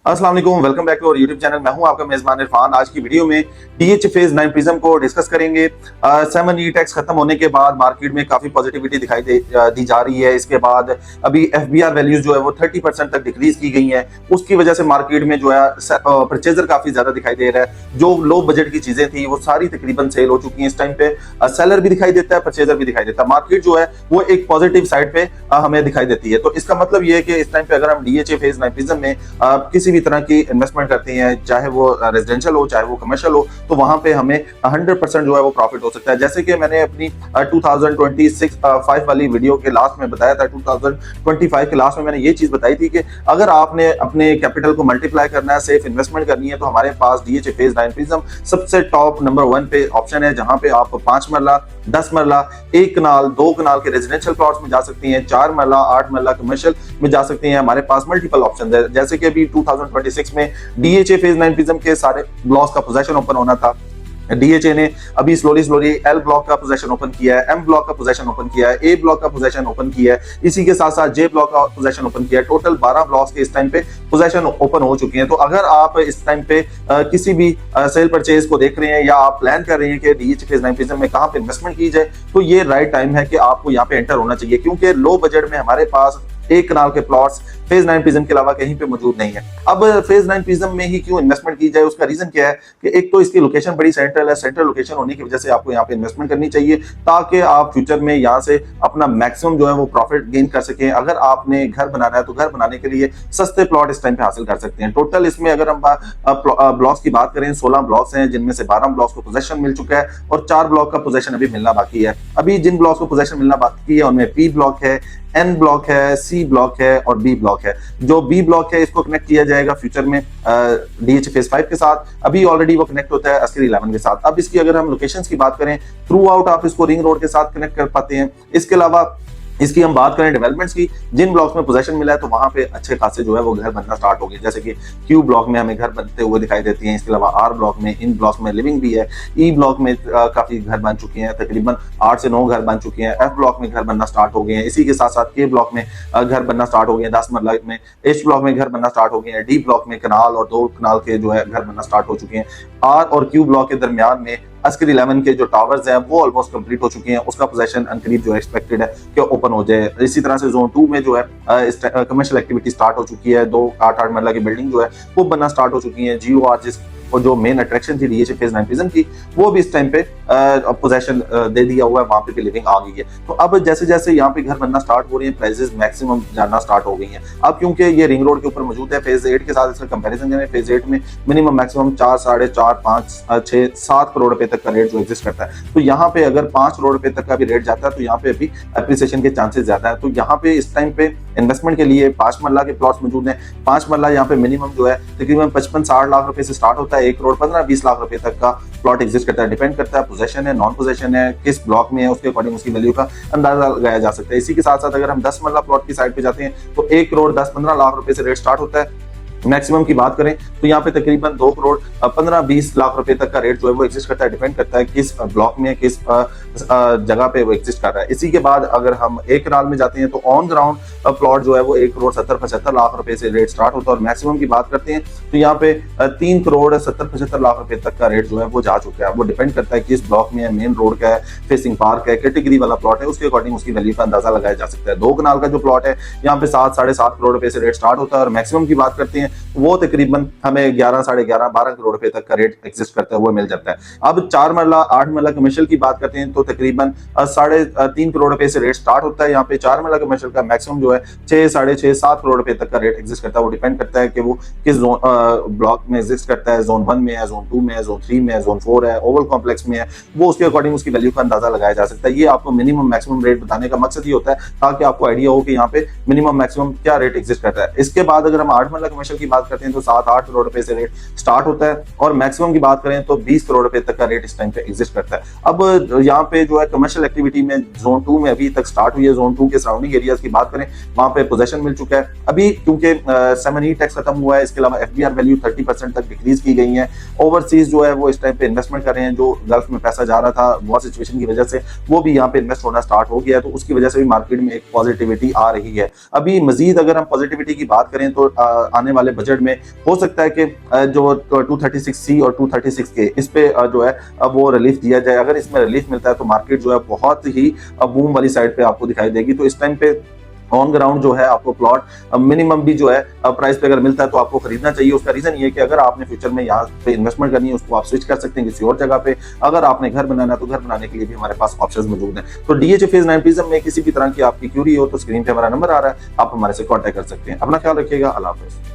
अस्सलाम वालेकुम, welcome back to our YouTube channel. मैं हूं आपका मेजबान इरफान। आज की वीडियो में DH फेज 9 प्रिज्म को डिस्कस करेंगे। 7E टैक्स खत्म होने के बाद मार्केट में काफी पॉजिटिविटी दिखाई दी जा रही है। इसके बाद अभी FBR वैल्यूज जो है वो 30% तक डिक्रीज की गई हैं। उसकी वजह से मार्केट में जो है परचेजर काफी ज्यादा दिखाई दे रहा है। जो लो बजट की चीजें थी वो सारी तकरीबन सेल हो चुकी हैं। इस टाइम पे सेलर भी दिखाई देता है, परचेजर भी दिखाई देता है। मार्केट जो है वो एक पॉजिटिव साइड पे हमें दिखाई देती है। तो इसका मतलब ये है कि इस टाइम पे अगर हम DH फेज 9 प्रिज्म में किसी भी तरह की इन्वेस्टमेंट करते हैं, चाहे वो रेजिडेंशियल हो चाहे वो कमर्शियल हो, तो वहां पे हमें 100% जो है वो प्रॉफिट हो सकता है। जैसे कि मैंने अपनी 2025 वाली वीडियो के लास्ट में बताया था, 2025 के लास्ट में मैंने ये चीज बताई थी कि अगर आपने अपने कैपिटल को मल्टीप्लाई करना है, सेफ इन्वेस्टमेंट करनी है, तो हमारे पास DH फेज 9 प्रिज्म सबसे टॉप नंबर 1 पे ऑप्शन है, जहां पे आप 5 मरला, 10 मरला, 1 कनाल, 2 कनाल के रेजिडेंशियल प्लॉट्स में जा सकती हैं, 4 मरला, 8 मरला कमर्शियल में जा सकती हैं। हमारे पास मल्टीपल ऑप्शन है। जैसे कि अभी 2026 में DH फेज 9 प्रिज्म के सारे ब्लॉक्स का पोजीशन ओपन होना था। DHA ने अभी स्लोली L ब्लॉक का पोजीशन ओपन किया है, M ब्लॉक का पोजीशन ओपन किया है, A ब्लॉक का पोजीशन ओपन किया है, इसी के साथ साथ J ब्लॉक का पोजीशन ओपन किया है। टोटल 12 ब्लॉक्स के इस टाइम पे पोजीशन ओपन हो चुके हैं। तो अगर आप इस टाइम पे किसी भी सेल परचेज को देख रहे हैं या आप प्लान कर रहे हैं कि DH फेज 9 प्रिज्म में कहां पे इन्वेस्टमेंट की जाए, तो ये राइट टाइम है कि आपको यहाँ पे एंटर होना चाहिए, क्योंकि लो बजट में हमारे पास 1 कनाल के प्लॉट्स फेज 9 प्रिज्म के अलावा कहीं पे मौजूद नहीं है। अब फेज 9 प्रिज्म में ही क्यों इन्वेस्टमेंट की जाए, उसका रीजन क्या है कि एक तो इसकी लोकेशन बड़ी सेंट्रल है। सेंट्रल लोकेशन होने की वजह से आपको यहाँ पे इन्वेस्टमेंट करनी चाहिए, ताकि आप फ्यूचर में यहाँ से अपना मैक्सिमम जो है वो प्रॉफिट गेन कर सकें। अगर आपने घर बनाना है तो घर बनाने के लिए सस्ते प्लॉट इस टाइम पे हासिल कर सकते हैं। टोटल इसमें अगर हम ब्लॉक्स की बात करें, 16 ब्लॉक्स हैं, जिनमें से 12 ब्लॉक्स को पोजेशन मिल चुका है और 4 ब्लॉक का पोजेशन अभी मिलना बाकी है। अभी जिन ब्लॉक्स को पोजेशन मिलना बाकी है उनमें P ब्लॉक है, N ब्लॉक है, C ब्लॉक है और B ब्लॉक है। जो B ब्लॉक है इसको कनेक्ट किया जाएगा फ्यूचर में DH फेज 5 के साथ। अभी ऑलरेडी वो कनेक्ट होता है अस्करी 11 के साथ। अब इसकी अगर हम लोकेशंस की बात करें, थ्रू आउट आप इसको रिंग रोड के साथ कनेक्ट कर पाते हैं। इसके अलावा इसकी हम बात करें डेवलपमेंट्स की, जिन ब्लॉक्स में पोजीशन मिला है तो वहां पे अच्छे खासे जो है वो घर बनना स्टार्ट हो गए। जैसे कि Q ब्लॉक में हमें घर बनते हुए दिखाई देती हैं। इसके अलावा R ब्लॉक में, इन ब्लॉक्स में लिविंग भी है। E ब्लॉक में काफी घर बन चुके हैं, तकरीबन 8 से 9 घर बन चुके हैं। F ब्लॉक में घर बनना स्टार्ट हो गए हैं। इसी के साथ साथ K ब्लॉक में घर बनना स्टार्ट हो गए हैं 10 मरला में। H ब्लॉक में घर बनना स्टार्ट हो गए हैं। D ब्लॉक में कनाल और 2 कनाल के जो है घर बनना स्टार्ट हो चुके हैं। R और Q ब्लॉक के दरमियान में अस्करी 11 के जो टावर्स हैं वो ऑलमोस्ट कंप्लीट हो चुके हैं। उसका पोजीशन अनकरीब जो एक्सपेक्टेड है कि ओपन हो जाए। इसी तरह से जोन 2 में जो है कमर्शियल एक्टिविटी स्टार्ट हो चुकी है। 2 8 मरला की बिल्डिंग जो है वो बनना स्टार्ट हो चुकी है। GOR और जो मेन अट्रैक्शन थी DH फेज 9 प्रिज्म की, वो भी इस टाइम पे पोजीशन दे दिया हुआ है, वहां पे भी लिविंग आ गई है। तो अब जैसे जैसे यहाँ पे घर बनना स्टार्ट हो रही है, प्राइसेस मैक्सिमम जानना स्टार्ट हो गई हैं। अब क्योंकि ये रिंग रोड के ऊपर मौजूद है, फेज 8 के साथ इसका कंपैरिजन करें, फेज 8 में मिनिमम मैक्सिमम 4, 4.5, 5, 6, 7 करोड़ रुपए तक का रेट जो एग्जिस्ट करता है। तो यहाँ पे अगर 5 करोड़ रुपए तक का भी रेट जाता है तो यहाँ पे अभी एप्रिसिएशन के चांसेस ज्यादा है। तो यहाँ पे इस टाइम पे इन्वेस्टमेंट के लिए 5 मरला के प्लॉट्स मौजूद हैं। 5 मरला यहाँ पे मिनिमम जो है तकरीबन 55-60 लाख रुपए से स्टार्ट होता है। 1 करोड़ 15-20 लाख रुपए तक का प्लॉट एग्जिस्ट करता है। डिपेंड करता है पोजीशन है, नॉन पोजीशन है, किस ब्लॉक में है, उसके अकॉर्डिंग उसकी वैल्यू का अंदाजा लगाया जा सकता है। इसी के साथ साथ अगर हम 10 मरला प्लॉट की साइड पे जाते हैं तो 1 करोड़ 10-15 लाख रुपए से रेट स्टार्ट होता है। मैक्सिमम की बात करें तो यहाँ पे तकरीबन 2 करोड़ 15-20 लाख रुपए तक का रेट जो है वो एग्जिस्ट करता है। डिपेंड करता है किस ब्लॉक में, किस जगह पे वो एग्जिस्ट कर रहा है। इसी के बाद अगर हम 1 कनाल में जाते हैं तो ऑन ग्राउंड प्लॉट जो है वो 1 करोड़ 70-75 लाख रुपए से रेट स्टार्ट होता है। और मैक्सिमम की बात करते हैं तो यहाँ पे 3 करोड़ 70-75 लाख रुपए तक का रेट जो है वो जा चुका है। वो डिपेंड करता है किस ब्लॉक में है, मेन रोड का है, फेसिंग पार्क है, कैटेगरी वाला प्लॉट है, उसके अकॉर्डिंग उसकी वैल्यू का अंदाजा लगाया जा सकता है। 2 कनाल का जो प्लॉट है यहाँ पे 7-7.5 करोड़ रुपए से रेट स्टार्ट होता है। और मैक्सिमम की बात करते हैं वो तकरीबन हमें 11-11.5-12 करोड़ रुपए तक का रेट एग्जिस्ट करता है, वो मिल जाता है। अब 4 मरला 8 मरला कमर्शियल की बात करते हैं तो तकरीबन 3.5 करोड़ रुपए से रेट स्टार्ट होता है। यहाँ पे 4 मरला कमर्शियल का मैक्सिमम जो है 6-6.5-7 करोड़ रुपए तक का रेट एग्जिस्ट करता है। वो डिपेंड करता है कि वो किस ब्लॉक में एग्जिस्ट करता है, जोन 1 में है, जोन 2 में है, जोन 3 में है, जोन 4 है, ओवल कॉम्प्लेक्स में है। वो उसके अकॉर्डिंग उसकी वैल्यू का अंदाजा लगाया जा सकता है। ये आपको मिनिमम मैक्सिमम रेट बताने का मकसद ही होता है ताकि आपको आइडिया हो कि यहाँ पे मिनिमम मैक्सिमम क्या रेट एग्जिस्ट करता है। इसके बाद अगर हम 8 मरला कमर्शियल की बात करते हैं तो 7-8 करोड़ रुपए से रेट स्टार्ट होता है। और मैक्सिमम की बात करें तो 20 करोड़ रुपए तक का रेट इस टाइम पे एग्जिस्ट करता है। अब यहाँ पे जो है कमर्शियल एक्टिविटी में जोन 2 में अभी तक स्टार्ट हुई है। जोन 2 के सराउंडिंग एरियाज की बात करें, वहां पे पोजीशन मिल चुका है। अभी क्योंकि 7E टैक्स खत्म हुआ है, इसके अलावा FBR वैल्यू 30% तक डिक्रीज की गई है। ओवरसीज जो है वो इस टाइम पे इन्वेस्टमेंट कर रहे हैं। जो गल्फ में पैसा जा रहा था वॉर सिचुएशन की वजह से, वो भी यहाँ पे इन्वेस्ट होना स्टार्ट हो गया है। तो उसकी वजह से भी मार्केट में एक पॉजिटिविटी आ रही है। अभी मजीद अगर हम पॉजिटिविटी की बात करें तो आने वाले बजट में हो सकता है कि जो 236C और 236K इस पे जो है वो रिलीफ दिया जाए। अगर इसमें रिलीफ मिलता है तो मार्केट जो है बहुत ही बूम वाली साइड पे आपको दिखाई देगी। तो इस टाइम पे ऑन ग्राउंड जो है आपको प्लॉट मिनिमम भी जो है प्राइस पे अगर मिलता है तो आपको खरीदना चाहिए। उसका रीजन ये है कि अगर आपने फ्यूचर में यहाँ पे इन्वेस्टमेंट करनी है उसको आप स्विच कर सकते हैं किसी और जगह पे। अगर आपने घर बनाना है तो घर बनाने के लिए भी हमारे पास ऑप्शंस मौजूद हैं। तो डीएच फेज 9 प्रिज्म में किसी भी तरह की आपकी क्यूरी हो तो स्क्रीन पे हमारा नंबर आ रहा है, आप हमारे से कॉन्टेक्ट कर सकते हैं। अपना ख्याल रखिएगा। अल्लाह हाफिज़।